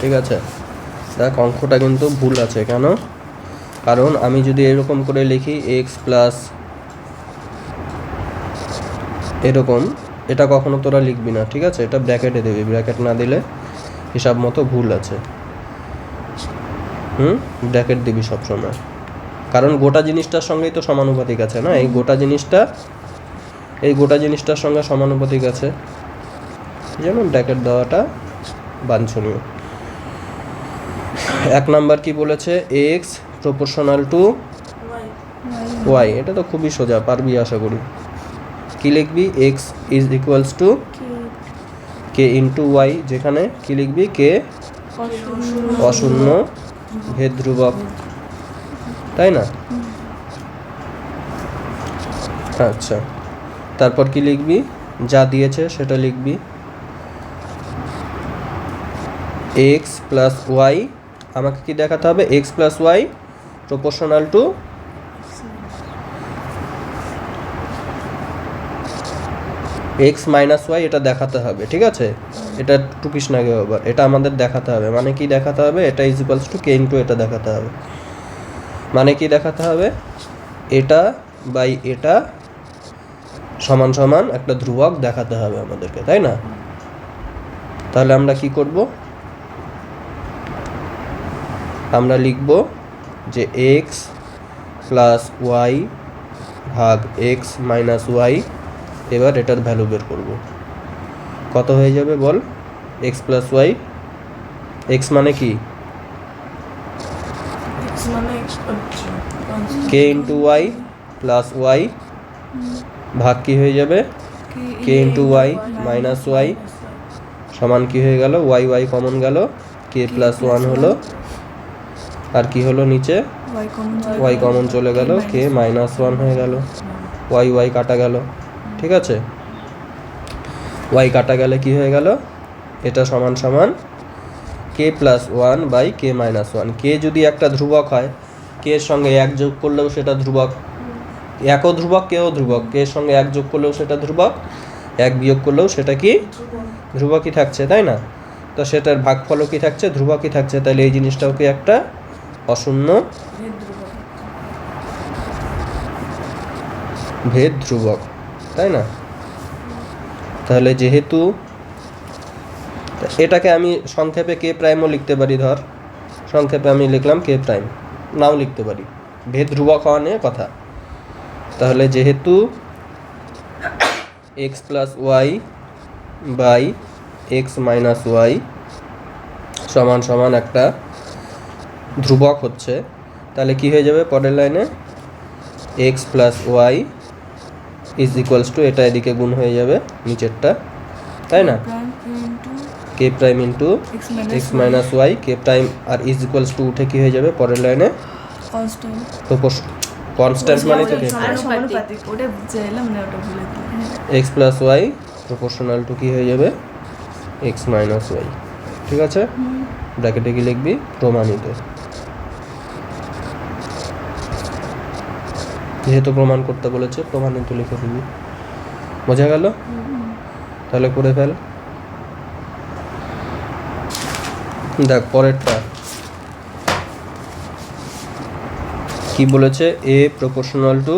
ঠিক আছে? দেখ অঙ্কটা কিন্তু ভুল আছে। কেন? কারণ আমি যদি এরকম করে লিখি এক্স প্লাস এরকম, এটা কখনো তোরা লিখবি না, ঠিক আছে? এটা ব্র্যাকেটে দিবি, ব্র্যাকেট না দিলে হিসাব মতো ভুল আছে। ব্র্যাকেট দিবি সবসময়, কারণ গোটা জিনিসটার সঙ্গেই তো সমানুপাতিক আছে না, এই গোটা জিনিসটার সঙ্গে সমানুপাতিক আছে, যেমন ব্র্যাকেট দেওয়াটা বাঞ্ছনীয়। 1 নাম্বার কি বলেছে? X proportional to Y. এটা তো খুবই সোজা, পারবি আশা করি। কি লিখবি? X is equals to K into Y, যেখানে কি লিখবি? কে অশূন্য ভেদ ধ্রুবক, তাই না? আচ্ছা, তারপর কি লিখবি? যা দিয়েছে সেটা লিখবি। এক্স প্লাস ওয়াই, আমাকে কি দেখাতে হবে? X plus Y proportional to X minus Y, এটা দেখাতে হবে, ঠিক আছে? এটা টুকিস না কেউ আবার, এটা আমাদের দেখাতে হবে। মানে কি দেখাতে হবে? এটা is equals to K into এটা দেখাতে হবে। মানে কি দেখাতে হবে? এটা বাই এটা সমান সমান একটা ধ্রুবক দেখাতে হবে আমাদেরকে, তাই না? তাহলে আমরা কি করব? আমরা লিখব যে এক্স প্লাস ওয়াই ভাগ এক্স মাইনাস ওয়াই। এবার এটার ভ্যালু বের করব। কত হয়ে যাবে বল? এক্স প্লাস ওয়াই, এক্স মানে কি? কে ইন্টু ওয়াই প্লাস ওয়াই ভাগ কি হয়ে যাবে? কে ইন্টু ওয়াই মাইনাস ওয়াই সমান কি হয়ে গেল? ওয়াই ওয়াই কমন গেল, কে প্লাস ওয়ান হলো, আর কি হলো নিচে? ওয়াই কমন চলে গেল, কে মাইনাস ওয়ান হয়ে গেল, ওয়াই ওয়াই কাটা গেল, ঠিক আছে? ওয়াই কাটা গেলে কি হয়ে গেল? এটা সমান সমান k plus one by k minus one. K যদি একটা ধ্রুবক হয়, কে এর সঙ্গে এক যোগ করলেও সেটা ধ্রুবক, একও ধ্রুবক কেও ধ্রুবক, কে এর সঙ্গে এক যোগ করলেও সেটা ধ্রুবক, এক বিয়োগ করলেও সেটা কি ধ্রুবকই থাকছে, তাই না? তো সেটার ভাগফলও কি থাকছে? ধ্রুবকই থাকছে। তাহলে এই জিনিসটাও কি একটা অশূন্য ভেদ ধ্রুবক, তাই না? তাহলে যেহেতু এটাকে আমি সংক্ষেপে কে প্রাইমও লিখতে পারি, ধর সংক্ষেপে আমি লিখলাম কে প্রাইম, নাও লিখতে পারি, ভেদ ধ্রুবক হওয়া নিয়ে কথা। তাহলে যেহেতু X plus Y by x minus Y সমান সমান একটা ধ্রুবক হচ্ছে, তাহলে কি হয়ে যাবে পরের লাইনে? X plus y is equals to, এটা এদিকে গুণ হয়ে যাবে নিচেরটা, তাই না? K prime into x minus y, k prime আর ইজ ইকুয়ালস টু উঠে কি হয়ে যাবে পরের লাইনে? কনস্ট্যান্ট মানে তো x plus Y proportional to কি হয়ে যাবে? এক্স মাইনাস ওয়াই, ঠিক আছে? ব্র্যাকেটে কি লিখবি? প্রমাণিত। যেহেতু প্রমাণ করতে বলেছে, প্রমাণিত লিখে দিবি। বোঝা গেল? তাহলে করে ফেল। দেখ পরেরটা কি বলেছে? এ প্রপোর্শনাল টু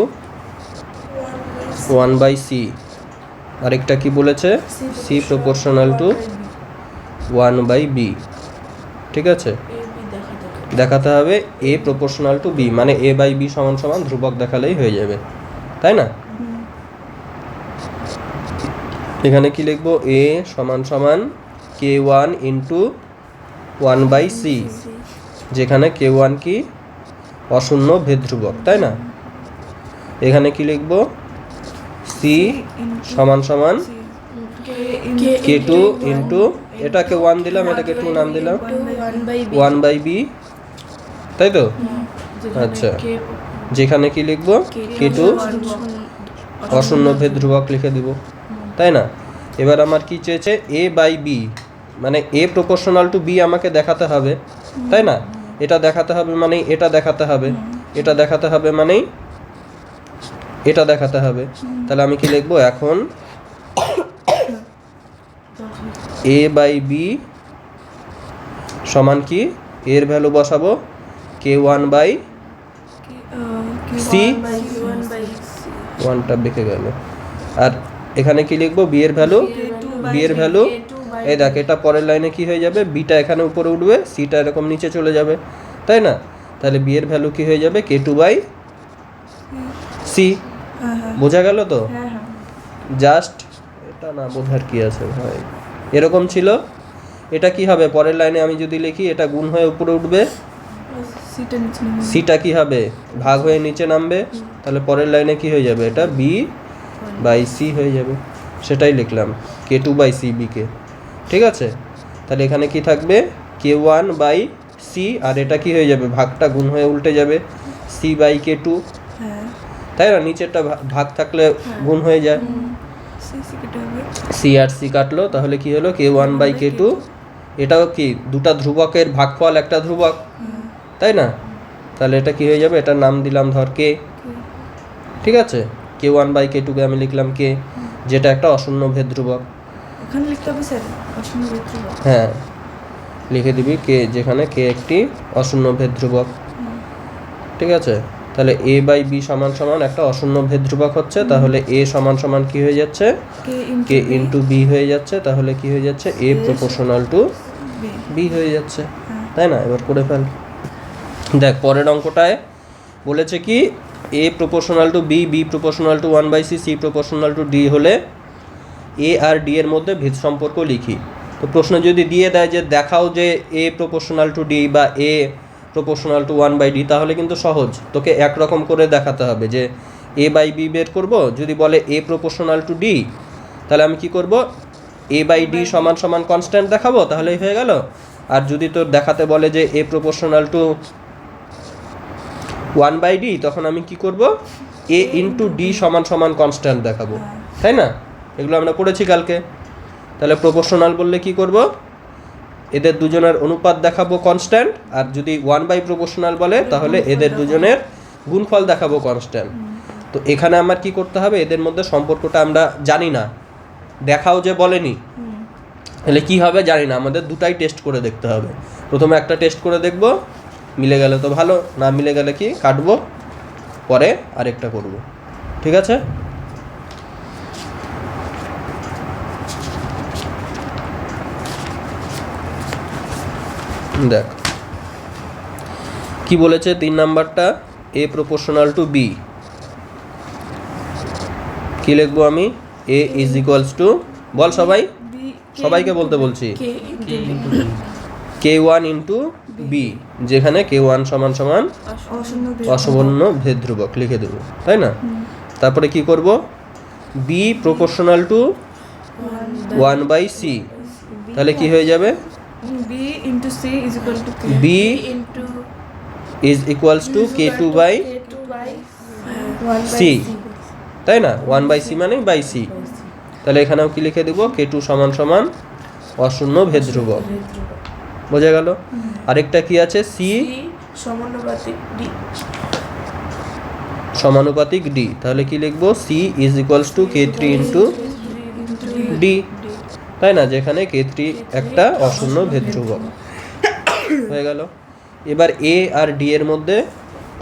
1/c। আরেকটা কি বলেছে? সি প্রপোর্শনাল টু 1/b, ঠিক আছে? দেখাতে হবে এ প্রপোর্শনাল টু বি, মানে এ বাই বি সমান সমান ধ্রুবক দেখালেই হয়ে যাবে, তাই না? এখানে কি লিখবো? এ সমান সমান কে ওয়ান ইন্টু 1/c, যেখানে কে ওয়ান কি অশূন্য ভেদ ধ্রুবক, তাই না? এখানে কি লিখবো? সি সমান সমান কে টু ইন্টু, এটাকে ওয়ান দিলাম, এটাকে টু নাম দিলাম, 1/b, তাই তো? আচ্ছা, যেখানে কি লিখবো? কে টু অশূন্য ভেদ ধ্রুবক লিখে দিব, তাই না? এবার আমার কি চেয়েছে? এ বাই বি, মানে এ প্রপোর্শনাল টু বি আমাকে দেখাতে হবে, তাই না? এটা দেখাতে হবে মানে এটা দেখাতে হবে, এটা দেখাতে হবে মানেই এটা দেখাতে হবে। তাহলে আমি কি লিখবো এখন? এ বাই বি সমান কি এর ভ্যালু বসাবো k1 বাই সি, ওয়ানটা বেঁকে গেল, আর এখানে কি লিখবো বি এর ভ্যালু, বি এর ভ্যালু এই দেখ এটা পরের লাইনে কি হয়ে যাবে, বিটা এখানে উপরে উঠবে, সিটা এরকম নিচে চলে যাবে, তাই না? তাহলে বি এর ভ্যালু কি হয়ে যাবে k2 বাই সি। বোঝা গেল তো? জাস্ট এটা না বোঝার কি আছে ভাই, এরকম ছিল। এটা কি হবে পরের লাইনে আমি যদি লিখি, এটা গুণ হয়ে উপরে উঠবে, সিটা কি হবে ভাগ হয়ে নিচে নামবে, তাহলে পরের লাইনে কি হয়ে যাবে, এটা বি বাই সি হয়ে যাবে, সেটাই লিখলাম k2 বাই সি বিকে। ঠিক আছে, তাহলে এখানে কি থাকবে k1 বাই সি, আর এটা কি হয়ে যাবে ভাগটা গুণ হয়ে উল্টে যাবে সি বাই k2, তাই না? নিচেরটা ভাগ থাকলে গুণ হয়ে যায়, সি আর সি কাটলো, তাহলে কি হলো k1 বাই k2, এটাও কি দুটা ধ্রুবকের ভাগফল একটা ধ্রুবক, তাই না? তাহলে এটা কি হয়ে যাবে, এটার নাম দিলাম ধর কে। ঠিক আছে, k1 বাই k2 কে আমি লিখলাম কে, যেটা একটা অশূন্য ভেদ ধ্রুবক। ওখানে লিখতে হবে স্যার অশূন্য ভেদ ধ্রুবক? হ্যাঁ, লিখে দিবি কে, যেখানে কে একটি অশূন্য ভেদ ধ্রুবক। ঠিক আছে, তাহলে a বাই b সমান সমান একটা অশূন্য ভেদ ধ্রুবক হচ্ছে, তাহলে a সমান সমান কি হয়ে যাচ্ছে k ইন্টু b হয়ে যাচ্ছে, তাহলে কি হয়ে যাচ্ছে a প্রপোর্শনাল টু b হয়ে যাচ্ছে, তাই না? এবার করে ফেল। দেখ পরের অঙ্কটায় বলেছে কি a proportional to b, b proportional two 1/c, c proportional to d হলে a আর d এর মধ্যে ভেদ সম্পর্ক লিখি। তো প্রশ্ন যদি দিয়ে দেয় যে দেখাও যে a প্রপোর্শনাল টু d বা a প্রপোর্শনাল টু 1/d, তাহলে কিন্তু সহজ, তোকে একরকম করে দেখাতে হবে যে a বাই b বের করব। যদি বলে a প্রপোর্শনাল টু d, তাহলে আমি কি করব a বাই d সমান সমান কনস্ট্যান্ট দেখাবো, তাহলেই হয়ে গেল। আর যদি তোর দেখাতে বলে যে a প্রপোর্শনাল টু 1/d, তখন আমি কি করব a ইন্টু d সমান সমান কনস্ট্যান্ট দেখাবো, তাই না? এগুলো আমরা পড়েছি কালকে। তাহলে প্রপোর্শনাল বললে কি করব, এদের দুজনের অনুপাত দেখাবো কনস্ট্যান্ট, আর যদি 1 বাই প্রপোর্শনাল বলে তাহলে এদের দুজনের গুণফল দেখাবো কনস্ট্যান্ট। তো এখানে আমার কি করতে হবে, এদের মধ্যে সম্পর্কটা আমরা জানি না, দেখাও যে বলেনি, তাহলে কি হবে জানি না, আমাদের দুটাই টেস্ট করে দেখতে হবে। প্রথমে একটা টেস্ট করে দেখব, মিলে গেলে তো ভালো, না মিলে গেলে কি কাটবো, পরে আরেকটা করব। ঠিক আছে, দেখ কি বলেছে 3 নাম্বারটা, a প্রপোর্শনাল টু b, কি লিখবো আমি, a ইজ ইকুয়ালস টু, বল সবাই, সবাইকে বলতে বলছি, k1 ইন্টু b, যেখানে k1 সমান সমান অশূন্য ভেদ ধ্রুবক লিখে দেবো, তাই না? তারপরে কি করব, b প্রপোর্শনাল টু 1/c, তাহলে কি হয়ে যাবে b into c is equal to k, b is equals to k2 by c, তাই না? 1/c মানে বাই c, তাহলে এখানেও কি লিখে দেব k2 সমান সমান অশূন্য ভেদ ধ্রুবক। বোঝা গেল? আরেকটা কি আছে, c সমানুপাতিক d, তাহলে কি লিখব c is equals to k3 into d, তাই না? যেখানে k3 একটা অশূন্য ভেদ ধ্রুবক হয়ে গেল। এবার a আর d এর মধ্যে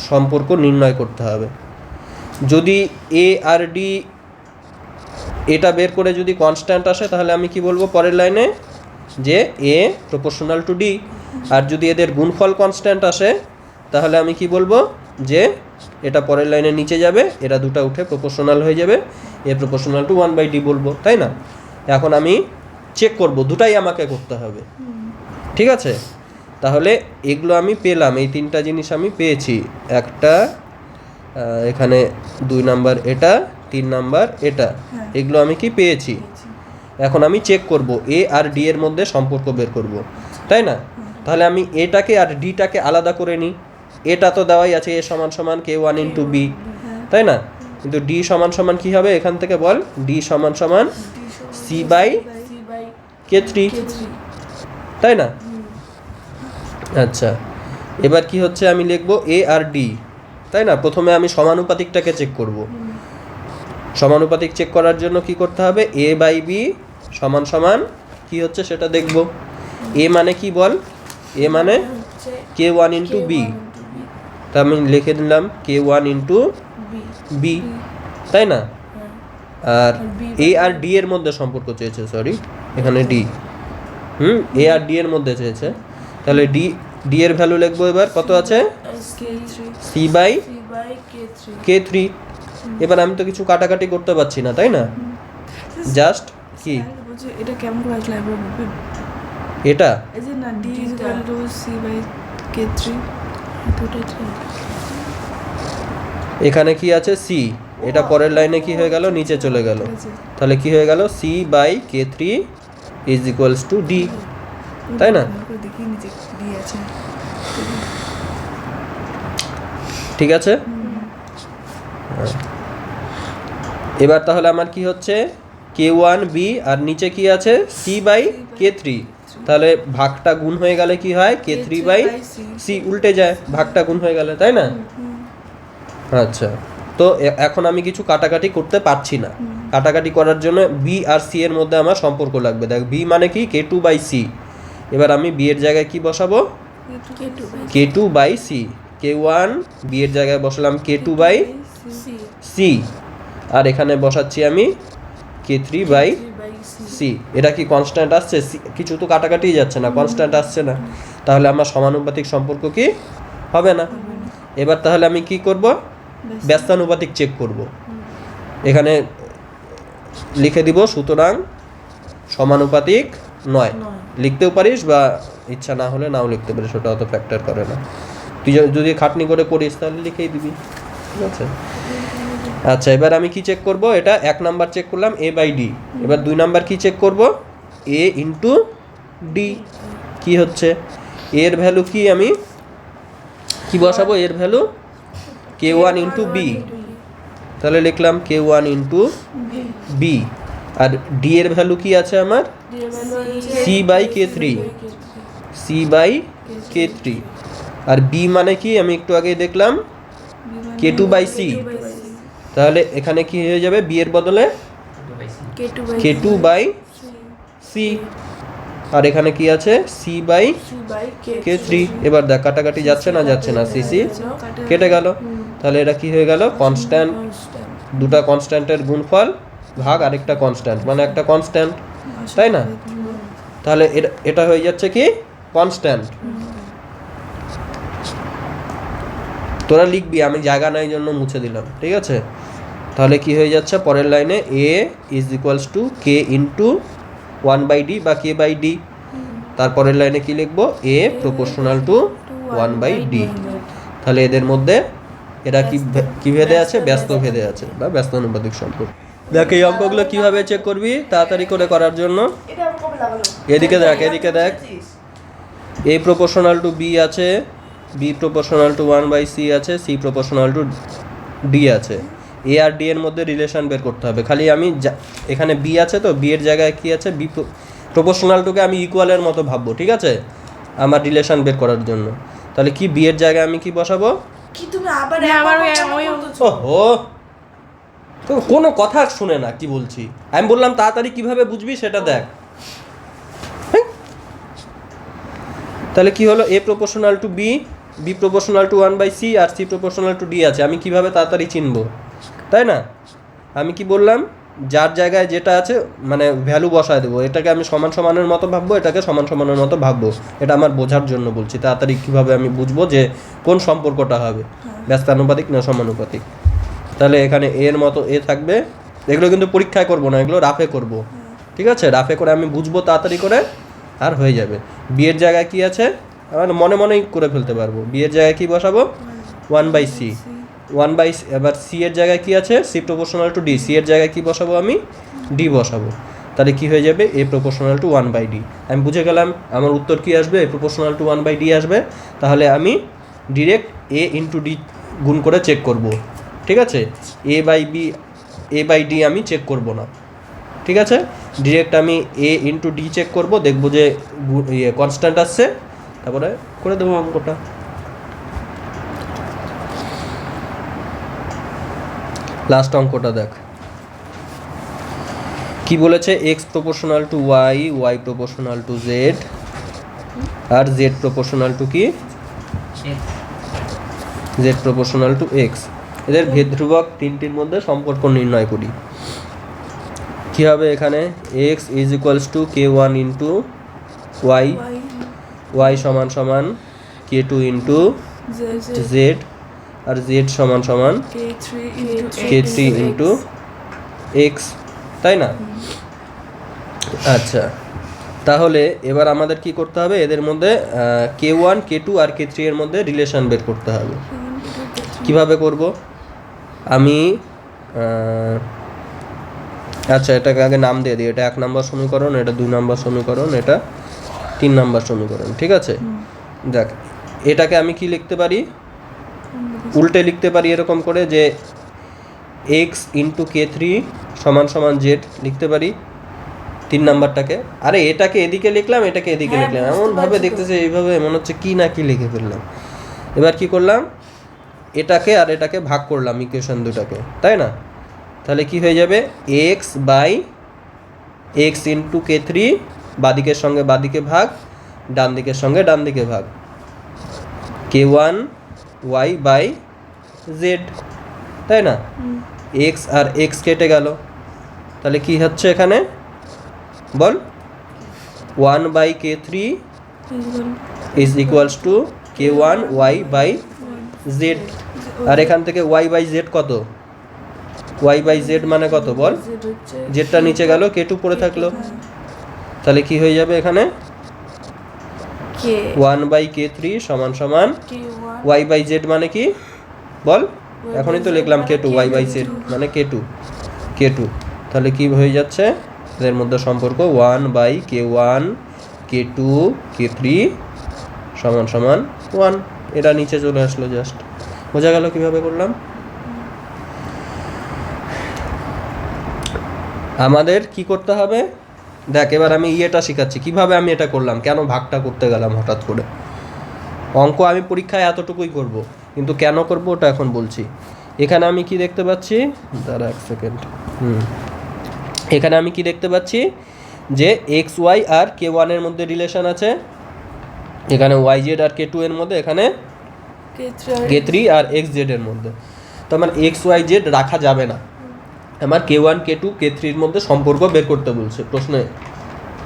সম্পর্ক নির্ণয় করতে হবে। যদি a আর d এটা বের করে যদি কনস্ট্যান্ট আসে, তাহলে আমি কি বলবো পরের লাইনে, যে a প্রপোর্শনাল টু d, আর যদি এদের গুণফল কনস্ট্যান্ট আসে, তাহলে আমি কি বলবো যে এটা পরের লাইনে নিচে যাবে, এরা দুটো উঠে প্রপোর্শনাল হয়ে যাবে, a প্রপোর্শনাল টু 1/d বলবো, তাই না? এখন আমি চেক করব, দুটাই আমাকে করতে হবে। ঠিক আছে, তাহলে এগুলো আমি পেলাম, এই তিনটা জিনিস আমি পেয়েছি, একটা এখানে 2 নাম্বার এটা, 3 নাম্বার এটা, এগুলো আমি কি পেয়েছি। এখন আমি চেক করব a আর d এর মধ্যে সম্পর্ক বের করব, তাই না? তাহলে আমি এটাকে আর ডিটাকে আলাদা করে নিই। এটা তো দেওয়াই আছে a সমান সমান k1 ইন্টু b, তাই না? কিন্তু d সমান সমান কি হবে এখান থেকে বল, d সমান সমান c বাই k3, তাই না? আচ্ছা, এবার কি হচ্ছে, আমি লিখব a আর d, তাই না? প্রথমে আমি সমানুপাতিকটাকে চেক করব। সমানুপাতিক চেক করার জন্য কি করতে হবে, a বাই b সমান সমান কি হচ্ছে সেটা দেখব। a মানে কি বল, এ মানে হচ্ছে k1 ইন্টু বি, তা আমি লিখে দিলাম k1 ইন্টু বি বি, তাই না? হ্যাঁ আর B এ আর ডি এর মধ্যে সম্পর্ক চেয়েছে, সরি এখানে ডি, এ আর ডি এর মধ্যে চেয়েছে, তাহলে ডি এর ভ্যালু লিখবো এবার কত আছে K3 C by C by K3 k3। এবার আমি তো কিছু কাটাকাটি করতে পারছি না, তাই না? জাস্ট কি স্যার বলছে এটা কেমন করে আসলে একবার বলবেন? এটা এই যে না D is equal to C by K3 দুটোই ঠিক এখানে কি আছে সি, এটা পরের লাইনে কি হয়ে গেল, নিচে চলে গেল, আছে তাহলে কি হয়ে গেল C by k3 is equals to D, তাই না? ভালো করে দেখি নিচে D আছে ঠিক আছে। হ্যাঁ। এবার তাহলে আমার কি হচ্ছে k1 b আর নিচে কি আছে c বাই k3, তাহলে ভাগটা গুণ হয়ে গেলে কি হয় k3 বাই c, উল্টে যায় ভাগটা গুণ হয়ে গেলে, তাই না? আচ্ছা, তো এখন আমি কিছু কাটাকাটি করতে পারছি না, কাটাকাটি করার জন্য বি আর সি এর মধ্যে আমার সম্পর্ক লাগবে। দেখ বি মানে কি k2 বাই c, এবার আমি বি এর জায়গায় কি বসাবো k2 by c, k1 B এর জায়গায় বসালাম k2 বাই c, আর এখানে বসাচ্ছি আমি k3 বাই c। এটা কি কনস্ট্যান্ট আসছে? কিছু তো কাটাকাটি যাচ্ছে না, কনস্ট্যান্ট আসছে না, তাহলে আমার সমানুপাতিক সম্পর্ক কি হবে না। এবার তাহলে আমি কি করব, ব্যস্তানুপাতিক চেক করব। এখানে লিখে দিব সুতরাং সমানুপাতিক নয়, লিখতেও পারিস বা ইচ্ছা না হলে নাও লিখতে পারিস, ওটা অত ফ্যাক্টর করে না। তুই যদি খাটনি করে করিস তাহলে লিখেই দিবি, ঠিক আছে? আচ্ছা, এবার আমি কি চেক করব, এটা 1 নাম্বার চেক করলাম a বাই ডি, এবার 2 নাম্বার কি চেক করব a ইন্টু ডি, কি হচ্ছে এর ভ্যালু কি, আমি কি বসাবো এর ভ্যালু k1 ইন্টু বি, তাহলে লিখলাম k1 ইন্টু বি, আর ডি এর ভ্যালু কি আছে আমার c by k3, c by k3, আর বি মানে কি আমি একটু আগেই দেখলাম k2 বাই c, তাহলে এখানে কি হয়ে যাবে বি এর বদলে k2 বাই c, আর এখানে কি আছে c বাই k3। এবার দেখ কাটাকাটি যাচ্ছে না, যাচ্ছে না, সি সি কেটে গেল, তাহলে এটা কি হয়ে গেল কনস্ট্যান্ট, দুটা কনস্ট্যান্টের গুণফল ভাগ আরেকটা কনস্ট্যান্ট মানে একটা কনস্ট্যান্ট, তাই না? তাহলে এটা হয়ে যাচ্ছে কি কনস্ট্যান্ট। তোরা লিখবি, আমি জায়গা নাই জন্য মুছে দিলাম, ঠিক আছে? তাহলে কি হয়ে যাচ্ছে পরের লাইনে a is equals to k into 1 by D বা k বাই ডি, তারপরের লাইনে কি লিখবো a proportional to 1 by D. তাহলে এদের মধ্যে এরা কি ভেদে আছে, ব্যস্ত ভেদে আছে বা ব্যস্তানুপাতিক সম্পর্ক। দেখ এই অঙ্কগুলো কিভাবে চেক করবি তাড়াতাড়ি করে করার জন্য, এদিকে দেখ, এদিকে দেখ, a প্রপোর্শনাল টু b আছে, b proportional to 1 by c আছে, c প্রপোর্শনাল টু d আছে। a আর d এর মধ্যে রিলেশন বের করতে হবে। খালি আমি এখানে b আছে তো b এর জায়গায় কি আছে, b প্রপোর্শনাল টুকে আমি ইকুয়ালের মতো ভাববো, ঠিক আছে, আমার রিলেশন বের করার জন্য। তাহলে কি b এর জায়গায় আমি কি বসাবো, কি তুমি আবার ওহো তো কোনো কথা শুনে না কি বলছি, আমি বললাম তাড়াতাড়ি কিভাবে বুঝবি সেটা দেখ। তাহলে কি হলো a proportional to b, b proportional to 1 by c আর c প্রপোর্শনাল টু d আছে, আমি কিভাবে তাড়াতাড়ি চিনবো, তাই না? আমি কি বললাম, যার জায়গায় যেটা আছে মানে ভ্যালু বসায় দেবো, এটাকে আমি সমান সমানের মতো ভাববো, এটাকে সমান সমানের মতো ভাববো, এটা আমার বোঝার জন্য বলছি। তাড়াতাড়ি কীভাবে আমি বুঝবো যে কোন সম্পর্কটা হবে, ব্যস্তানুপাতিক না সমানুপাতিক। তাহলে এখানে এ এর মতো এ থাকবে, এগুলো কিন্তু পরীক্ষায় করবো না, এগুলো রাফে করব, ঠিক আছে? রাফে করে আমি বুঝবো তাড়াতাড়ি করে, আর হয়ে যাবে। বি এর জায়গায় কি আছে আমার মনে মনেই করে ফেলতে পারবো, বি এর জায়গায় কি বসাবো 1 বাই সি, 1 বাই, এবার সি এর জায়গায় কি আছে c proportional to d, c এর জায়গায় কি বসাবো আমি ডি বসাবো, তাহলে কি হয়ে যাবে এ প্রপোর্শনাল টু 1 বাই ডি। আমি বুঝে গেলাম আমার উত্তর কি আসবে, এ প্রপোর্শনাল টু 1 বাই ডি আসবে। তাহলে আমি ডিরেক্ট এ ইন্টু ডি গুণ করে চেক করব, ঠিক আছে? এ বাই ডি আমি চেক করব না, ঠিক আছে? ডিরেক্ট আমি এ ইন্টু ডি চেক করব, দেখবো যে কনস্ট্যান্ট আসছে, তারপরে করে দেবো অঙ্কটা। লাস্ট অঙ্কটা দেখ কি বলেছে, x proportional to y, y proportional to z, আর জেড প্রপোর্শনাল টু কি, জেড প্রপোর্শনাল টু এক্স। এদের ভেদ ধ্রুবক তিনটির মধ্যে সম্পর্ক নির্ণয় করি। কী হবে এখানে, x is equals to k one into y, y সমান সমান কে টু ইন্টু জেড, আর জেড সমান সমান কে থ্রি ইন্টু এক্স, তাই না? আচ্ছা, তাহলে এবার আমাদের কি করতে হবে, এদের মধ্যে কে ওয়ান কে টু আর কে থ্রি এর মধ্যে রিলেশন বের করতে হবে। কিভাবে করব আমি, আচ্ছা এটাকে আগে নাম দিয়ে দিই, এটা 1 নম্বর সমীকরণ, এটা 2 নম্বর সমীকরণ, এটা 3 নম্বর সমীকরণ, ঠিক আছে? দেখ এটাকে আমি কি লিখতে পারি, উল্টে লিখতে পারি এরকম করে যে এক্স ইন্টু কে থ্রি সমান সমান জেড লিখতে পারি 3 নাম্বারটাকে। আরে এটাকে এদিকে লিখলাম, এটাকে এদিকে লিখলাম, এমনভাবে দেখতেছে এইভাবে মনে হচ্ছে কি না কি লিখে ফেললাম। এবার কি করলাম, এটাকে আর এটাকে ভাগ করলাম ইকুয়েশন দুটাকে, তাই না? তাহলে কি হয়ে যাবে, x by x into k three, বাদিকের সঙ্গে বাদিকে ভাগ, ডান দিকের সঙ্গে ডান দিকে ভাগ, k one y by z, তাই না? এক্স আর এক্স কেটে গেল, তাহলে কি হচ্ছে এখানে বল, 1 by k three is equals to k one y by z. আর এখান থেকে ওয়াই বাই জেড কত, ওয়াই বাই জেড মানে কত বল, জেডটা নিচে গেল, কে টু পড়ে থাকলো, তাহলে কি হয়ে যাবে এখানে 1 বাই কে থ্রি সমান সমান ওয়াই বাই জেড মানে কি বল, এখনই তো লিখলাম কে টু, ওয়াই বাই জেড মানে কে টু, কে টু, তাহলে কি হয়ে যাচ্ছে এদের মধ্যে সম্পর্ক 1 by k one k two k three সমান সমান 1, এটা নিচে চলে আসলো, জাস্ট বোঝা গেল কিভাবে করলাম। আমাদের কি করতে হবে দেখ, এবার আমি ইয়েটা শেখাচ্ছি কিভাবে আমি এটা করলাম, কেন ভাগটা করতে গেলাম হঠাৎ করে। অঙ্ক আমি পরীক্ষায় এতটুকুই করব, কিন্তু কেন করব ওটা এখন বলছি। এখানে আমি কি দেখতে পাচ্ছি, দাঁড়া 1 সেকেন্ড, এখানে আমি কি দেখতে পাচ্ছি যে এক্স ওয়াই আর কে ওয়ানের মধ্যে রিলেশন আছে, এখানে ওয়াই জেড আর কে টু এর মধ্যে, এখানে কে থ্রি আর এক্স জেড এর মধ্যে। তো আমার এক্স ওয়াই জেড রাখা যাবে না, আমার কে ওয়ান কে টু কে থ্রির মধ্যে সম্পর্ক বের করতে বলছে প্রশ্নে,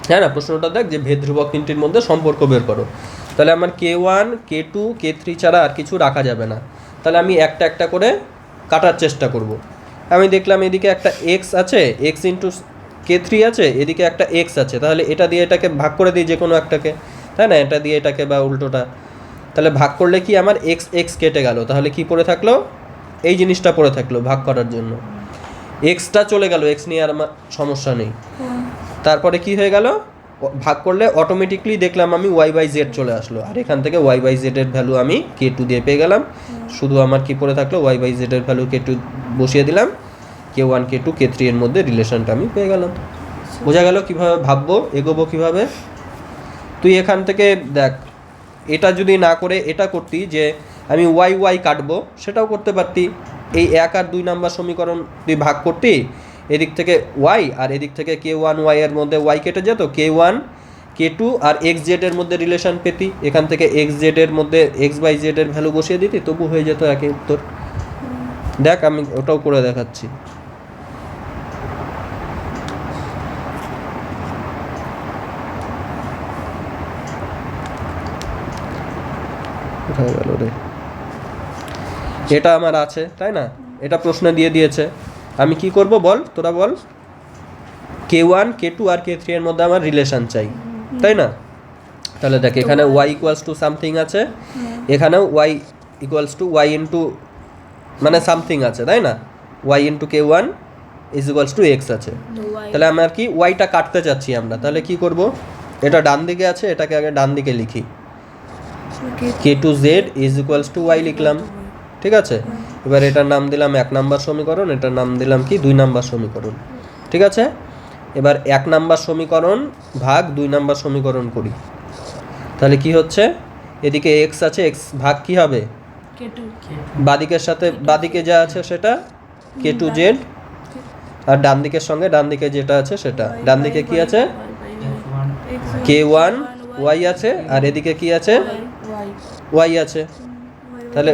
হ্যাঁ না? প্রশ্নটা দেখ যে ভেদ ধ্রুবক তিনটির মধ্যে সম্পর্ক বের করো, তাহলে আমার কে one k two k three ছাড়া আর কিছু রাখা যাবে না। তাহলে আমি একটা একটা করে কাটার চেষ্টা করব। আমি দেখলাম এদিকে একটা এক্স আছে, এক্স ইন্টু কে থ্রি আছে, এদিকে একটা এক্স আছে, তাহলে এটা দিয়ে এটাকে ভাগ করে দিই যে কোনো একটাকে, তাই না? এটা দিয়ে এটাকে বা উল্টোটা, তাহলে ভাগ করলে কি আমার এক্স এক্স কেটে গেল, তাহলে কি পড়ে থাকলো, এই জিনিসটা পড়ে থাকলো ভাগ করার জন্য, এক্সটা চলে গেল, এক্স নিয়ে আর আমার সমস্যা নেই। তারপরে কি হয়ে গেল, ভাগ করলে অটোমেটিকলি দেখলাম আমি ওয়াই বাই জেড চলে আসলো, আর এখান থেকে ওয়াই বাই জেডের ভ্যালু আমি কে টু দিয়ে পেয়ে গেলাম, শুধু আমার কি পড়ে থাকলো, ওয়াই বাই জেডের ভ্যালু কে টু বসিয়ে দিলাম, k one k two k three এর মধ্যে রিলেশনটা আমি পেয়ে গেলাম। বোঝা গেল কীভাবে ভাববো, এগোবো কীভাবে। তুই এখান থেকে দেখ, এটা যদি না করে এটা করতি যে আমি ওয়াই ওয়াই কাটবো, সেটাও করতে পারতি। এই 1 আর 2 নাম্বার সমীকরণ তুই ভাগ করতি, এদিক থেকে ওয়াই আর এদিক থেকে কে ওয়ান ওয়াই এর মধ্যে ওয়াই কেটে যেত, কে ওয়ান কে টু আর এক্স জেড এর মধ্যে রিলেশন পেতি, এখান থেকে এক্স জেড এর মধ্যে এক্স বাই জেড এর ভ্যালু বসিয়ে দিতি, তবু হয়ে যেত একই উত্তর। দেখ আমি ওটাও করে দেখাচ্ছি। কোথায় গেল রে, এটা আমার আছে তাই না, এটা প্রশ্ন দিয়ে দিয়েছে, আমি কি করব বল, তোরা বল। কে ওয়ান কে টু আর কে থ্রি এর মধ্যে আমার রিলেশন চাই, তাই না? তাহলে দেখ এখানে ওয়াই ইকুয়ালস টু সামথিং আছে, এখানেও y equals to y into মানে সামথিং আছে, তাই না? Y into k one is equals to x আছে, তাহলে আমার কি ওয়াইটা কাটতে চাচ্ছি আমরা, তাহলে কি করব, এটা ডান দিকে আছে, এটাকে আগে ডান দিকে লিখি, k two z is equals to y লিখলাম, ঠিক আছে? এবার এটার নাম দিলাম 1 নাম্বার সমীকরণ, এটার নাম দিলাম কি 2 নাম্বার সমীকরণ, ঠিক আছে? এবার 1 নাম্বার সমীকরণ ভাগ 2 নাম্বার সমীকরণ করি, তাহলে কি হচ্ছে, এদিকে এক্স আছে, এক্স ভাগ কি হবে, বাদিকের সাথে বাদিকে যা আছে সেটা কে টু জেড, আর ডান দিকের সঙ্গে ডান দিকে যেটা আছে সেটা, ডান দিকে কি আছে কে ওয়ান ওয়াই আছে আর এদিকে কি আছে ওয়াই ওয়াই আছে, তাহলে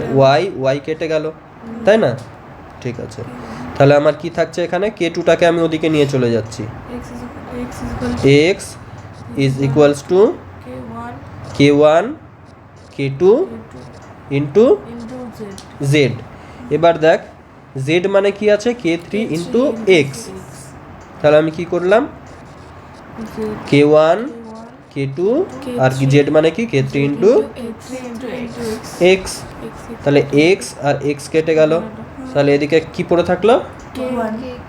ওয়াই কেটে গেল, তাই না? ঠিক আছে, তাহলে আমার কি থাকছে এখানে, কে টুটাকে আমি ওদিকে নিয়ে চলে যাচ্ছি, x is equals to k one k two into z. এবার দেখ জেড মানে কি আছে, কে থ্রি ইন্টু এক্স, তাহলে আমি কি করলাম, কে ওয়ান কে টু আর কি জেড মানে কি কে থ্রি ইন্টু এক্স, তাহলে এক্স আর এক্স কেটে গেল, তাহলে এদিকে কি পড়ে থাকলো,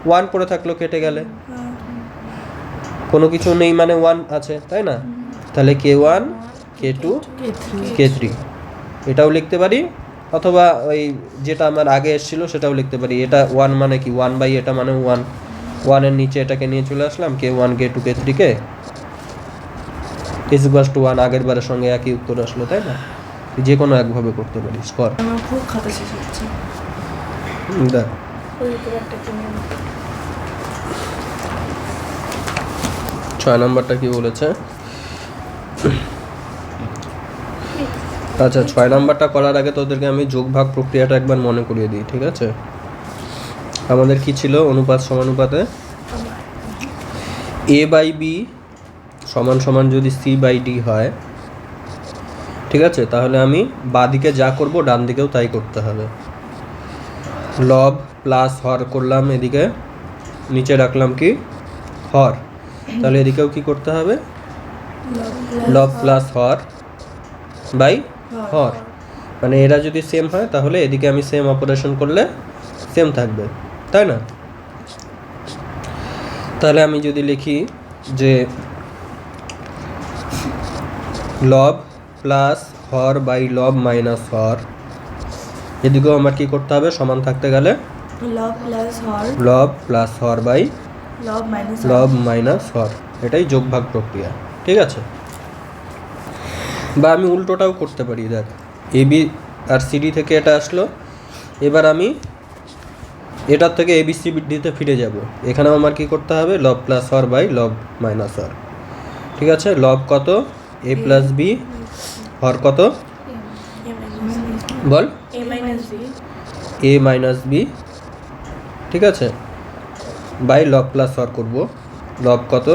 ওয়ান পড়ে থাকলো কেটে গেলে, কোনো কিছু নেই মানে ওয়ান আছে, তাই না? তাহলে কে one k two k three এটাও লিখতে পারি, অথবা ওই যেটা আমার আগে এসেছিলো সেটাও লিখতে পারি। এটা ওয়ান মানে কি, ওয়ান বাই এটা মানে ওয়ান, ওয়ানের নিচে এটাকে নিয়ে চলে আসলাম, k one k two k থ্রিকে ইজ ইকুয়ালস টু ওয়ান, আগের বারের সঙ্গে একই উত্তর আসলো, তাই না? যে কোনো একভাবে করতে পারিস, কর। আমার খুব খাতা শেষ হচ্ছে। দেখ ওই পেপারটা কিনে আনো। 6 নম্বরটা কি বলেছে, আচ্ছা 6 নম্বরটা করার আগে তোদেরকে আমি যোগ ভাগ প্রক্রিয়াটা একবার মনে করিয়ে দিই, ঠিক আছে? আমাদের কি ছিল, অনুপাত সমানুপাতে এ বাই বি সমান সমান যদি সি বাই ডি হয়, ঠিক আছে, তাহলে আমি বাঁদিকে যা করব ডান দিকেও তাই করতে হবে। লব প্লাস হর করলাম, এদিকে নিচে রাখলাম কি হর, তাহলে এদিকেও কি করতে হবে, লব প্লাস হর বাই হর, মানে এরা যদি সেম হয় তাহলে এদিকে আমি সেম অপারেশন করলে সেম থাকবে, তাই না? তাহলে আমি যদি লিখি যে লব প্লাস হর বাই লব মাইনাস হর, এদিকেও আমার কি করতে হবে, সমান থাকতে গেলে লব প্লাস হর বাই লব মাইনাস হর, এটাই যোগ ভাগ প্রক্রিয়া, ঠিক আছে? বা আমি উল্টোটাও করতে পারি, দেখ এ বি আর সিডি থেকে এটা আসলো, এবার আমি এটার থেকে এ বি সি ডিতে ফিরে যাব, এখানেও আমার কি করতে হবে, লব প্লাস হর বাই লব মাইনাস হর, ঠিক আছে? লব কত, এ প্লাস বি, হর কত বল, এ মাইনাস বি, ঠিক আছে, বাই লব প্লাস হর করব, লব কত,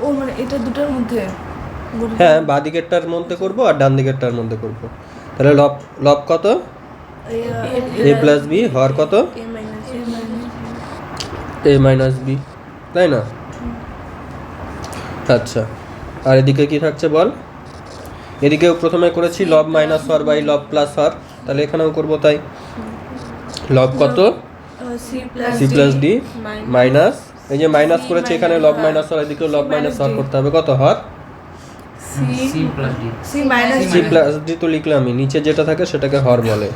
ও মানে এটা দুটোর মধ্যে হ্যাঁ বাঁ দিকেরটার মধ্যে করব আর ডান দিকেরটার মধ্যে করব, তাহলে লব লব কত, এ প্লাস বি, হর কত, এ মাইনাস বি, তাই না? আচ্ছা, আর এদিকে কি থাকছে বল, এদিকেও প্রথমে করেছি লব মাইনাস হর বাই লব প্লাস হর, তাহলে এখানেও করব তাই, লব কত, সি প্লাস ডি মাইনাস, এই যে মাইনাস করেছি এখানে লব মাইনাস হর, এদিকেও লব মাইনাস হর করতে হবে, কত হর, সি প্লাস ডি তো লিখলামই, নিচে যেটা থাকে সেটাকে হর বলে,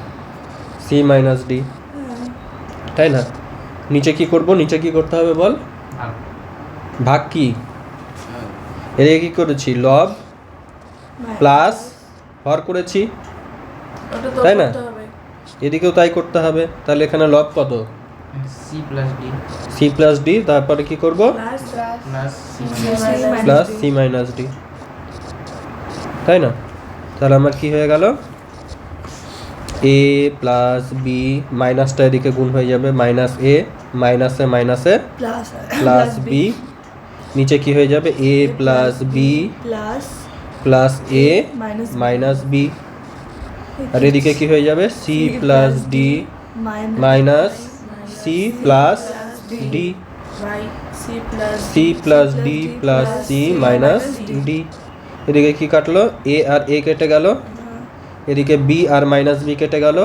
সি মাইনাস ডি, তাই না? নিচে কি করব, নিচে কি করতে হবে বল, ভাগ কি, এদিকে কি করেছি, লব প্লাস হর করেছি, তাই না? এদিকেও তাই করতে হবে, তাহলে এখানে লব কত, সি প্লাস ডি, তারপরে কি করব, প্লাস সি মাইনাস ডি, তাই না? তাহলে আমার কি হয়ে গেল, এ প্লাস বি, মাইনাসটা এদিকে গুণ হয়ে যাবে, মাইনাস এ মাইনাসে মাইনাসে প্লাস বি, নিচে কি হয়ে যাবে, a plus b plus a minus b, আর এদিকে কি হয়ে যাবে, c plus d minus c plus d, c plus d plus c minus d, এদিকে কি কাটলো, এ আর এ কেটে গেল, এদিকে বি আর মাইনাস বি কেটে গেল,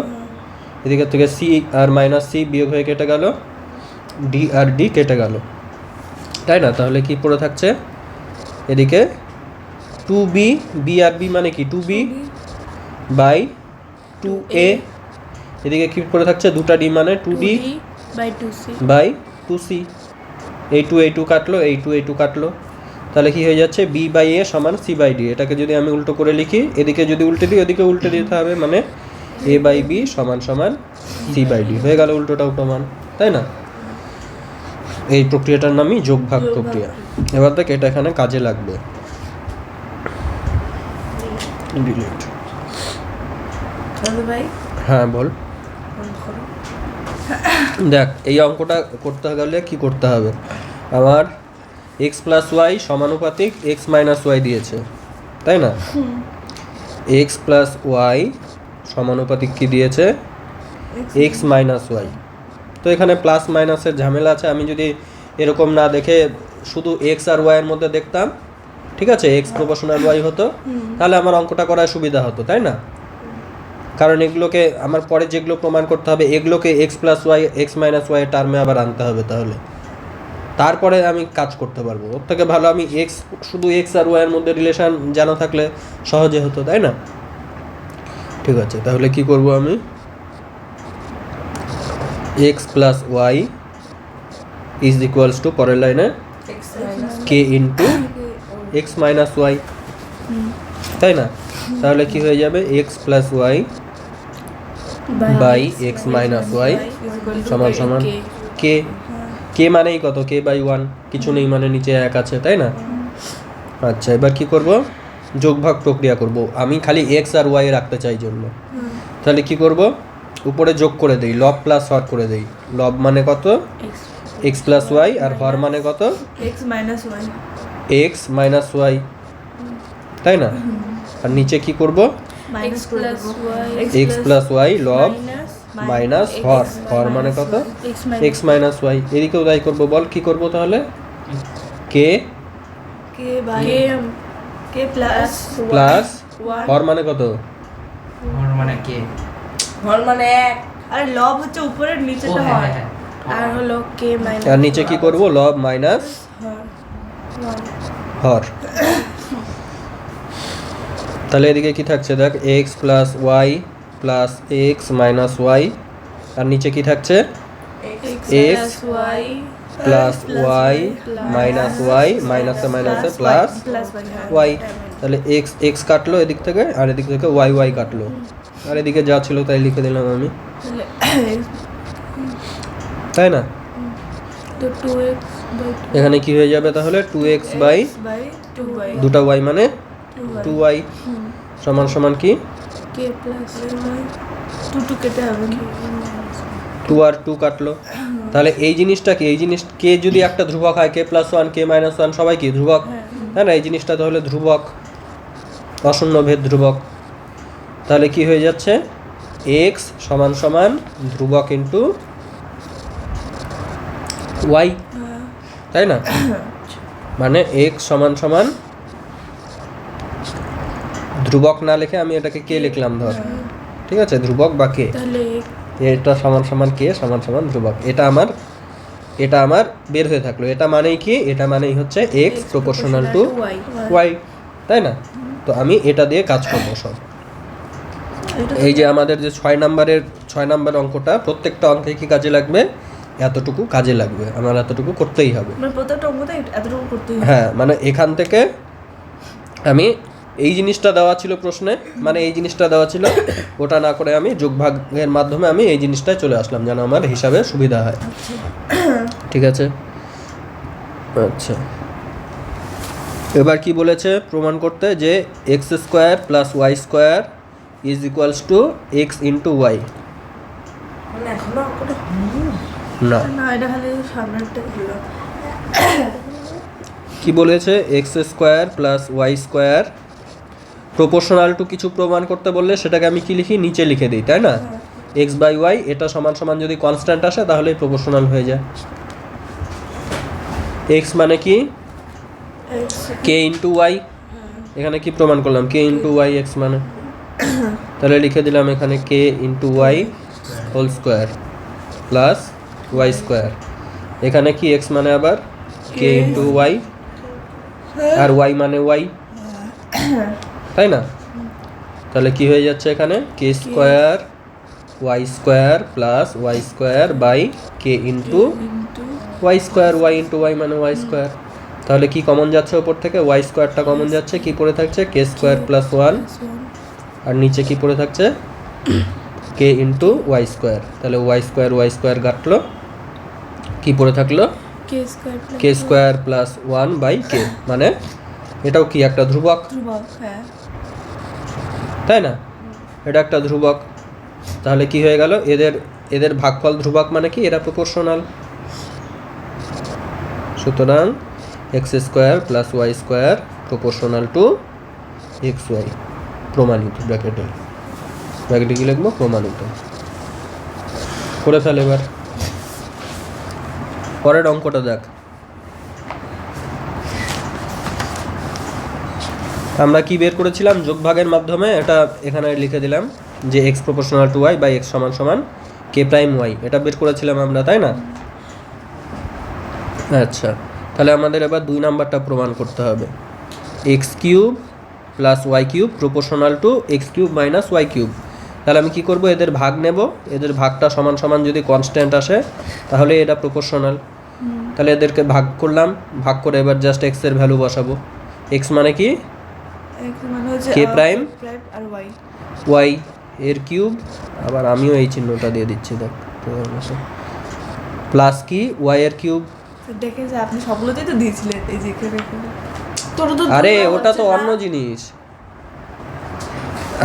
এদিকে থেকে সি আর মাইনাস সি বিয়োগ হয়ে কেটে গেল, ডি আর ডি কেটে গেল, তাই না? তাহলে কি পড়ে থাকছে, এদিকে টু বি, বি আর বি মানে কি two b by two a, এদিকে কি পড়ে থাকছে, দুটা ডি মানে two d by two c, এই টু কাটলো, এই টু কাটলো, তাহলে কি হয়ে যাচ্ছে, বি বাই এ সমান সি বাই ডি, এটাকে যদি আমি উল্টো করে লিখি, এদিকে যদি উল্টে দিই ওদিকে উল্টে দিতে হবে, মানে এ বাই বি সমান সমান সি বাই ডি, হয়ে গেল উল্টোটাও প্রমাণ, তাই না? এই প্রক্রিয়াটার নামই যোগ ভাগ প্রক্রিয়া। এবার দেখ এটা এখানে কাজে লাগবে। ডিলিট। চলো ভাই হ্যাঁ বল। বন্ধ করো। দেখ এই অঙ্কটা করতে গেলে কি করতে হবে, আমার এক্স প্লাস ওয়াই সমানুপাতিক এক্স মাইনাস ওয়াই দিয়েছে, তাই না? এক্স প্লাস ওয়াই সমানুপাতিক কি দিয়েছে? X minus y. তো এখানে প্লাস মাইনাসের ঝামেলা আছে, আমি যদি এরকম না দেখে শুধু এক্স আর ওয়াইয়ের মধ্যে দেখতাম, ঠিক আছে, এক্স প্রপোর্শনাল ওয়াই হতো, তাহলে আমার অঙ্কটা করার সুবিধা হতো, তাই না? কারণ এগুলোকে আমার পরে যেগুলো প্রমাণ করতে হবে এগুলোকে x plus y x minus y টার্মে আবার আনতে হবে, তাহলে তারপরে আমি কাজ করতে পারবো। ওর থেকে ভালো আমি এক্স শুধু এক্স আর ওয়াইয়ের মধ্যে রিলেশন জানা থাকলে সহজে হতো, তাই না? ঠিক আছে, তাহলে কি করব আমি, x plus y is equals to পরের লাইনে x minus k into x minus y, তাই না? তাহলে কি হয়ে যাবে, x plus Y by x minus Y সমান সমান কে। কে মানেই কত, কে বাই ওয়ান, কিছু নেই মানে নিচে এক আছে, তাই না? আচ্ছা, এবার কি করব, যোগভাগ প্রক্রিয়া করব, আমি খালি এক্স আর ওয়াই রাখতে চাই জন্য। তাহলে কি করব, উপরে যোগ করে দেই, লব প্লাস হর করে দেই। লব মানে কত, এক্স প্লাস ওয়াই, আর হর মানে কত, x minus y x minus y, তাই না? আর নিচে কি করব, minus plus y x plus y লব মাইনাস হর, হর মানে কত, এক্স মাইনাস ওয়াই। এদিকেও তাই করব, বল কি করব তাহলে, কে কে বাই কে প্লাস প্লাস হর মানে কত, হর মানে কে, হর মানে এক, আর লব হচ্ছে উপরের নিচেটা হ্যাঁ, হয়, হ্যাঁ, আর হলো কে মাইনাস আর নিচে কি করব, লব মাইনাস হর। তাহলে এদিকে কি থাকছে দেখ, x plus y plus x minus y, আর নিচে কি থাকছে, x y plus y minus y, মাইনাসে মাইনাসে প্লাস ওয়াই। তাহলে এক্স এক্স কাটলো এদিক থেকে, আর এদিক থেকে ওয়াই ওয়াই কাটলো, আর এদিকে যা ছিল তাই লিখে দিলাম আমি, তাই না? তো 2x বাই এখানে কি হয়ে যাবে তাহলে, 2x বাই 2y দুটা ওয়াই মানে 2y সমান সমান কি, কে প্লাস ওয়াই 2 কেটে হবে 2 আর 2 কাটলো। তাহলে এই জিনিসটা কি, এই জিনিস কে যদি একটা ধ্রুবক হয়, কে প্লাস ওয়ান কে মাইনাস ওয়ান সবাই কি ধ্রুবক, তাই না? এই জিনিসটা তাহলে ধ্রুবক, অশূন্য ভেদ ধ্রুবক। তাহলে কি হয়ে যাচ্ছে, এক্স সমান সমান ধ্রুবক ইন্টু ওয়াই, তাই না? মানে এক্স সমান সমান ধ্রুবক না লিখে আমি এটাকে কে লিখলাম ধর, ঠিক আছে, ধ্রুবক বা কে, তাহলে এটা সমান সমান কে সমান সমান ধ্রুবক। এটা আমার বের হয়ে থাকলো। এটা মানেই কি, এটা মানেই হচ্ছে এক্স প্রপোর্শনাল টু ওয়াই, তাই না? তো আমি এটা দিয়ে কাজ করবো সব। এই যে আমাদের যে 6 নাম্বার অঙ্কটা, প্রত্যেকটা অঙ্কে কি কাজে লাগবে, এতটুকু কাজে লাগবে, আমার এতটুকু করতেই হবে। মানে প্রত্যেকটা অঙ্কতে এতটুকু করতেই হবে। হ্যাঁ, মানে এখান থেকে আমি এই জিনিসটা দেওয়া ছিল প্রশ্নে, মানে এই জিনিসটা দেওয়া ছিল, ওটা না করে আমি যোগভাগের মাধ্যমে আমি এই জিনিসটায় চলে আসলাম যেন আমার হিসাবে সুবিধা হয়। ঠিক আছে, আচ্ছা এবার কি বলেছে প্রমাণ করতে, যে x square plus y square is equals to x into y. মানে এখনো অঙ্কটা না, না, এটা খালি সামনেরটা হলো। কি বলেছে, x square plus y square proportional to কিছু প্রমাণ করতে বললে সেটাকে আমি কি লিখি, নিচে লিখে দিই, তাই না? এক্স বাই ওয়াই এটা সমান সমান যদি কনস্ট্যান্ট আসে তাহলে প্রপোর্শনাল হয়ে যায়। এক্স মানে কি, কে ইন্টু ওয়াই, এখানে কি প্রমাণ করলাম, কে ইন্টু ওয়াই এক্স মানে, তাহলে লিখে দিলাম এখানে k into y whole square plus y square. এখানে কি এক্স মানে আবার কে ইন্টু ওয়াই, আর ওয়াই মানে ওয়াই, তাই না? তাহলে কি হয়ে যাচ্ছে এখানে, k square y square plus y square by k into y square, y into y মানে ওয়াই স্কোয়ার। তাহলে কি কমন যাচ্ছে ওপর থেকে, ওয়াই স্কোয়ারটা কমন যাচ্ছে, কি পড়ে থাকছে কে স্কোয়ার প্লাস ওয়ান, আর নিচে কি পড়ে থাকছে কে ইন্টু ওয়াই স্কোয়ার। তাহলে ওয়াই স্কোয়ার কাটলো, কি পড়ে থাকলো কে স্কোয়ার প্লাস ওয়ান বাই কে, মানে এটাও কি একটা ধ্রুবক। তাই না? এটা একটা ধ্রুবক, তাহলে কি হয়ে গেল, এদের ভাগফল ধ্রুবক মানে কি, এরা প্রপোর্শনাল। সুতরাং x square plus y square proportional to x y, প্রমাণিত। ব্র্যাকেটে কি লিখবো, প্রমাণিত। করে ফেল এবার। পরের অঙ্কটা দেখ। আমরা কি বের করেছিলাম যোগভাগের মাধ্যমে, এটা এখানে লিখে দিলাম যে x proportional to y by x সমান সমান কে প্রাইম ওয়াই, এটা বের করেছিলাম আমরা, তাই না? আচ্ছা, তাহলে আমাদের এবার 2 নাম্বারটা প্রমাণ করতে হবে। X cube plus y cube proportional to x cube minus y cube. তাহলে আমি কি করব, এদের ভাগ নেব, এদের ভাগটা সমান সমান যদি কনস্ট্যান্ট আসে তাহলে এটা প্রপোর্শনাল। তাহলে এদেরকে ভাগ করলাম, ভাগ করে এবার জাস্ট এক্স এর ভ্যালু বসাবো। এক্স মানে কি, x মানে হচ্ছে কে প্রাইম আর y, ওয়াই এর কিউব, আবার আমিও এই চিহ্নটা দিয়ে দিচ্ছি দেখ, প্লাস কি ওয়াই এর কিউব। দেখে যে আপনি সবগুলোতেই তো দিয়েছিলেন এই যে এখানে তোর তো আরে দুটো ওটা তো হচ্ছে অন্য না, জিনিস।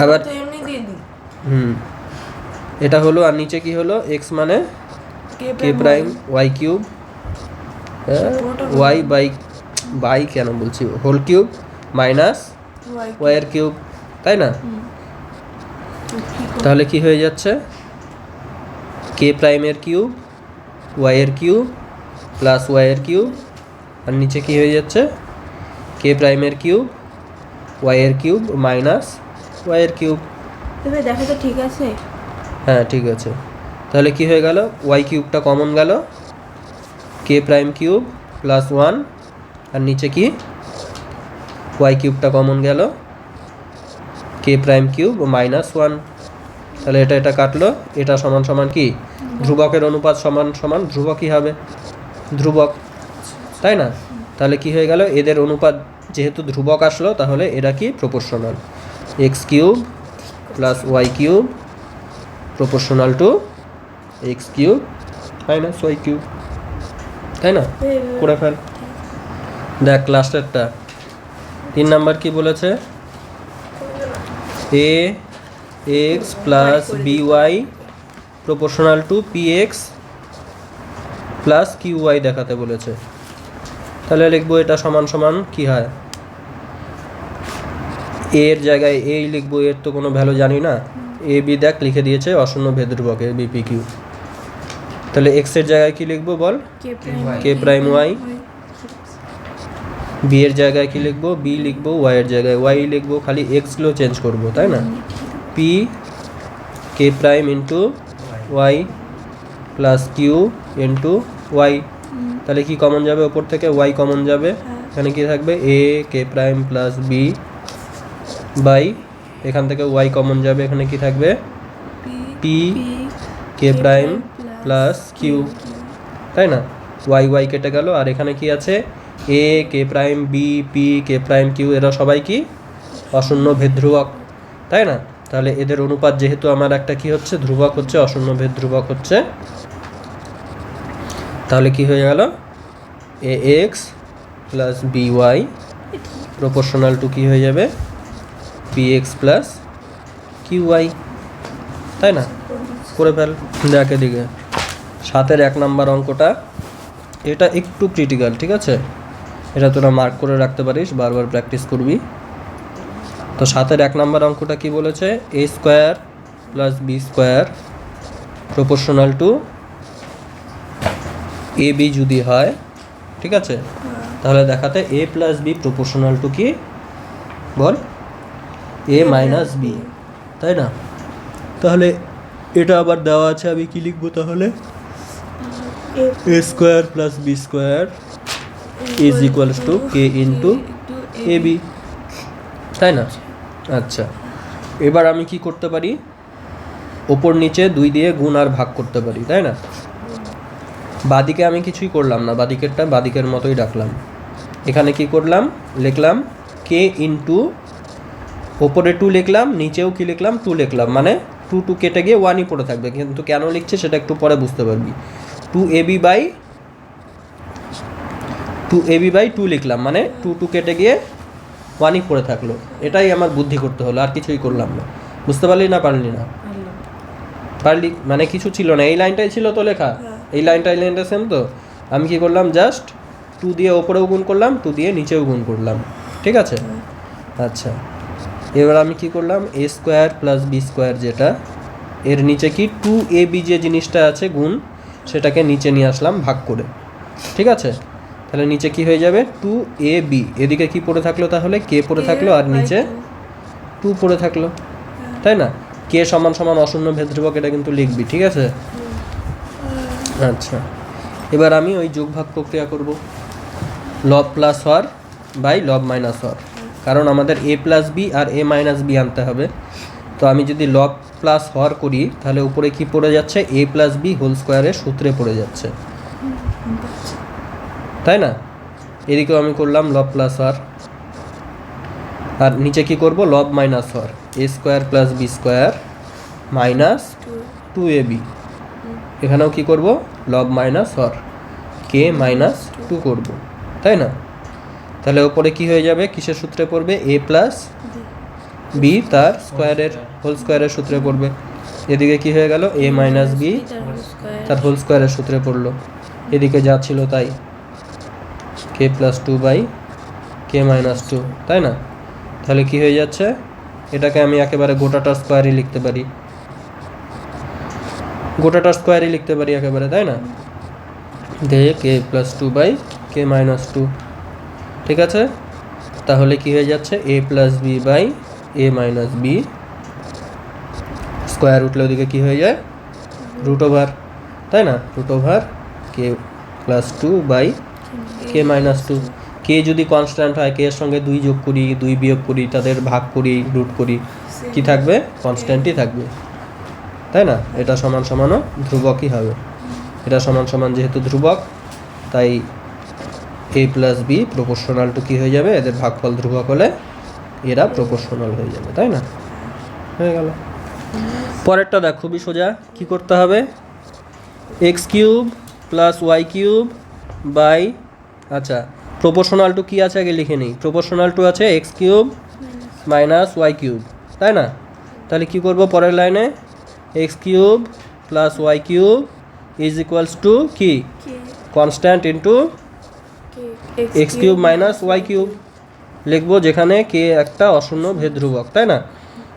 আবার তো এমনি দিয়ে দিই এটা হলো, আর নিচে কি হলো, এক্স মানে k prime y cube, y by কেন বলছি, হোল কিউব মাইনাস ওয়াই এর কিউব, তাই না? তাহলে কি হয়ে যাচ্ছে, কে প্রাইমের কিউব ওয়াই এর কিউব প্লাস ওয়াই এর কিউব, আর নিচে কি হয়ে যাচ্ছে, কে প্রাইমের কিউব ওয়াই এর কিউব মাইনাস ওয়াই এর কিউব। তবে দেখো তো ঠিক আছে, হ্যাঁ ঠিক আছে। তাহলে কি হয়ে গেল, ওয়াই কিউবটা কমন গেল, কে প্রাইম কিউব প্লাস 1, আর নিচে কি ওয়াই কিউবটা কমন গেল, কে প্রাইম কিউব মাইনাস 1। তাহলে এটা কাটলো, এটা সমান সমান কি, ধ্রুবকের অনুপাত সমান সমান ধ্রুবকই হবে, ধ্রুবক, তাই না? তাহলে কি হয়ে গেল, এদের অনুপাত যেহেতু ধ্রুবক আসলো তাহলে এরা কি proportional, x cube plus y cube proportional to x cube minus y cube, তাই না? করে ফেল। দেখ লাস্টেরটা 3 নাম্বার কি বলেছে, a x plus b y proportional to p x plus q y দেখাতে বলেছে। তাহলে লিখবো এটা সমান সমান কি হয়, এর জায়গায় এই লিখবো, এর তো কোনো ভ্যালু জানি না, এ বি দেখ লিখে দিয়েছে অশূন্য ভেদধ্রুবক এ বি পি কিউ। তাহলে এক্স এর জায়গায় কি লিখবো বল, কে প্রাইম ওয়াই, বি এর জায়গায় কি লিখবো, বি লিখবো, ওয়াই এর জায়গায় ওয়াই লিখবো, খালি এক্সগুলো চেঞ্জ করবো, তাই না? P k prime into y plus q into y. তাহলে কি কমন যাবে, ওপর থেকে ওয়াই কমন যাবে, এখানে কি থাকবে, a k prime plus b by, এখান থেকে ওয়াই কমন যাবে, এখানে কি থাকবে, p k prime plus q, তাই না? ওয়াই ওয়াই কেটে গেল, আর এখানে কি আছে, a k prime b p k prime q, এরা সবাই কি অশূন্য ভেদ ধ্রুবক, তাই না? তাহলে এদের অনুপাত যেহেতু আমার একটা কি হচ্ছে, ধ্রুবক হচ্ছে, অশূন্য ভেদ ধ্রুবক হচ্ছে, তাহলে কি হয়ে গেল, a x plus b y proportional to কি হয়ে যাবে, p x plus q y, তাই না? করে ফেল। দেখ এদিকে 7-এর 1 নাম্বার অঙ্কটা, এটা একটু ক্রিটিক্যাল, ঠিক আছে? এটা তোরা মার্ক করে রাখতে পারিস, বারবার প্র্যাকটিস করবি। তো 7-এর 1 নাম্বার অঙ্কটা কি বলেছে, a square plus b square proportional to a b যদি হয়, ঠিক আছে, তাহলে দেখাতে a plus b proportional to কি বল, এ মাইনাস বি, তাই না? তাহলে এটা আবার দেওয়া আছে, আমি কি লিখবো তাহলে, a square plus b square is equals to K into a b, তাই না? আচ্ছা, এবার আমি কি করতে পারি, ওপর নিচে 2 দিয়ে গুণ আর ভাগ করতে পারি, তাই না? বাদিকে আমি কিছুই করলাম না, বাদিকেরটা বাদিকের মতোই রাখলাম। এখানে কি করলাম, লিখলাম কে ইন্টু, ওপরে 2 লিখলাম, নিচেও কি লিখলাম 2 লিখলাম, মানে 2 কেটে গিয়ে 1ই পড়ে থাকবে, কিন্তু কেন লিখছে সেটা একটু পরে বুঝতে পারবি। 2ab বাই 2 লিখলাম, মানে 2 কেটে গিয়ে ওয়ানই পড়ে থাকলো। এটাই আমার বুদ্ধি করতে হলো, আর কিছুই করলাম না। বুঝতে পারলি না পারলি না? পারলাম। পারলি মানে কিছু ছিল না, এই লাইনটাই ছিল তো লেখা, এই লাইনটা সেম তো। আমি কি করলাম, জাস্ট 2 দিয়ে ওপরেও গুণ করলাম, 2 দিয়ে নিচেও গুণ করলাম, ঠিক আছে? আচ্ছা, এবার আমি কি করলাম, এ স্কোয়ার প্লাস বি স্কোয়ার, যেটা এর নিচে কি 2ab যে জিনিসটা আছে গুণ, সেটাকে নিচে নিয়ে আসলাম ভাগ করে, ঠিক আছে? তাহলে নিচে কি হয়ে যাবে, 2ab, এদিকে কি পড়ে থাকলো তাহলে, কে পড়ে থাকলো, আর নিচে 2 পড়ে থাকলো, তাই না? কে সমান সমান অশূন্য ভেদ ধ্রুবক, এটা কিন্তু লিখবি, ঠিক আছে? আচ্ছা, এবার আমি ওই যোগ ভাগ প্রক্রিয়া করব, লব প্লাস হর বাই লব মাইনাস হর, কারণ আমাদের এ প্লাস বি আর এ মাইনাস বি আনতে হবে। তো আমি যদি লব প্লাস হর করি, তাহলে উপরে কি পড়ে যাচ্ছে, এ প্লাস বি হোল স্কোয়ারের সূত্রে পড়ে যাচ্ছে, তাই না? এদিকেও আমি করলাম লব প্লাস হর, আর নিচে কি করব, লব মাইনাস হর, a square plus b square minus 2ab, এখানেও কি করব, লব মাইনাস হর, কে মাইনাস 2 করব, তাই না? তাহলে ওপরে কি হয়ে যাবে, কিসের সূত্রে পড়বে, এ প্লাস বি তার স্কোয়ারের হোল স্কোয়ারের সূত্রে পড়বে। এদিকে কি হয়ে গেল, এ মাইনাস বি তার হোল স্কোয়ারের সূত্রে পড়লো, এদিকে যা ছিল তাই, কে প্লাস 2 বাই কে মাইনাস 2, তাই না? তাহলে কি হয়ে যাচ্ছে, এটাকে আমি একেবারে গোটাটার স্কোয়ারই লিখতে পারি, গোটাটার স্কোয়ারই লিখতে পারি একেবারে, তাই না? দেখে k plus 2 by k minus 2, ঠিক আছে? তাহলে কি হয়ে যাচ্ছে, a plus b by a minus b, square উঠলে ওদিকে কী হয়ে যায়, রুট ওভার, তাই না? Root over k plus 2 by k minus 2। K যদি কনস্ট্যান্ট হয়, কে এর সঙ্গে 2 যোগ করি, 2 বিয়োগ করি, তাদের ভাগ করি, রুট করি, কি থাকবে, কনস্ট্যান্টই থাকবে, তাই না? এটা সমান সমানও ধ্রুবকই হবে, এটা সমান সমান যেহেতু ধ্রুবক, তাই এ প্লাস বি প্রপোর্শনাল টু কী হয়ে যাবে, এদের ভাগফল ধ্রুবক হলে এরা প্রপোর্শনাল হয়ে যাবে, তাই না? হয়ে গেল। পরেরটা দেখ, খুবই সোজা, কি করতে হবে, x cube plus y cube by, আচ্ছা প্রপোর্শনাল টু কী আছে আগে লিখে নিই, প্রপোর্শনাল টু আছে x cube minus y cube, তাই না? তাহলে কি করব, পরের লাইনে x cube plus y cube is equals to কি, constant into x cube minus y cube লিখবো, যেখানে কে একটা অশূন্য ভেদ ধ্রুবক, তাই না?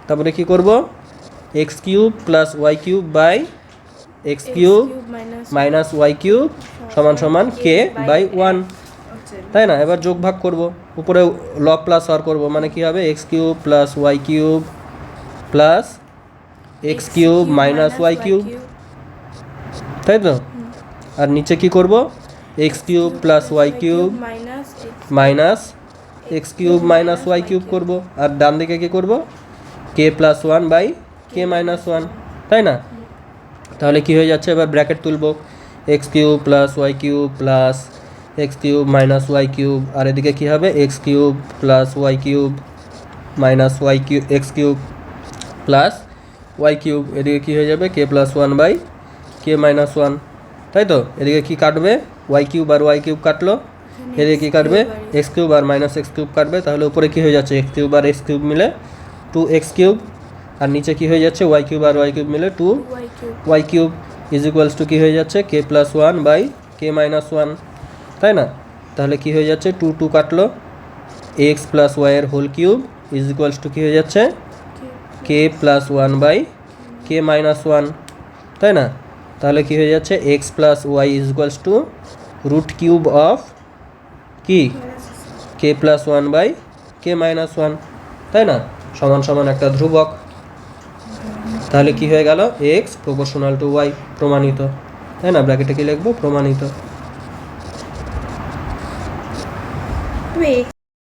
তারপরে কি করব, x cube plus y cube by x cube minus y cube সমান সমান কে বাই 1, তাই না? এবার যোগ ভাগ করব, উপরে লব প্লাস হর করব, মানে কি হবে, x cube plus y cube plus x cube minus y cube, তাই তো? আর নিচে কি করব, x cube plus y cube minus x cube minus y cube করব, আর ডান দিকে কি করব, k plus 1 by k minus 1, তাই না? তাহলে কি হয়ে যাচ্ছে, এবার ব্র্যাকেট তুলব, x cube plus y cube plus x cube minus y cube, আর এদিকে কী হবে, x cube plus y cube minus y cube x cube plus y cube, এদিকে কী হয়ে যাবে, k plus 1 by k minus 1, তাই তো? এদিকে কি কাটবে, ওয়াই কিউব আর ওয়াই কিউব কাটলো, এদিকে কী কাটবে, এক্স কিউব আর মাইনাস এক্স কিউব কাটবে, তাহলে উপরে কী হয়ে যাচ্ছে, এক্স কিউব আর এক্স কিউব মিলে 2x কিউব, আর নিচে কী হয়ে যাচ্ছে, ওয়াই কিউব আর ওয়াই কিউব মিলে 2y cube is equals to কী হয়ে যাচ্ছে, k plus 1 by k minus 1, তাই না? তাহলে কী হয়ে যাচ্ছে, 2 2 কাটলো, এক্স প্লাস ওয়াই এর whole cube is equals to কী হয়ে যাচ্ছে, k plus 1 by k minus 1, তাই না? তাহলে কী হয়ে যাচ্ছে, x plus y is equals to root cube of কি, k plus 1 by k minus 1, তাই না? সমান সমান একটা ধ্রুবক, তাহলে কি হয়ে গেল, এক্স প্রপোর্শনাল টু ওয়াই, প্রমাণিত, তাই না? ব্র্যাকেটে কি লিখবো, প্রমাণিত।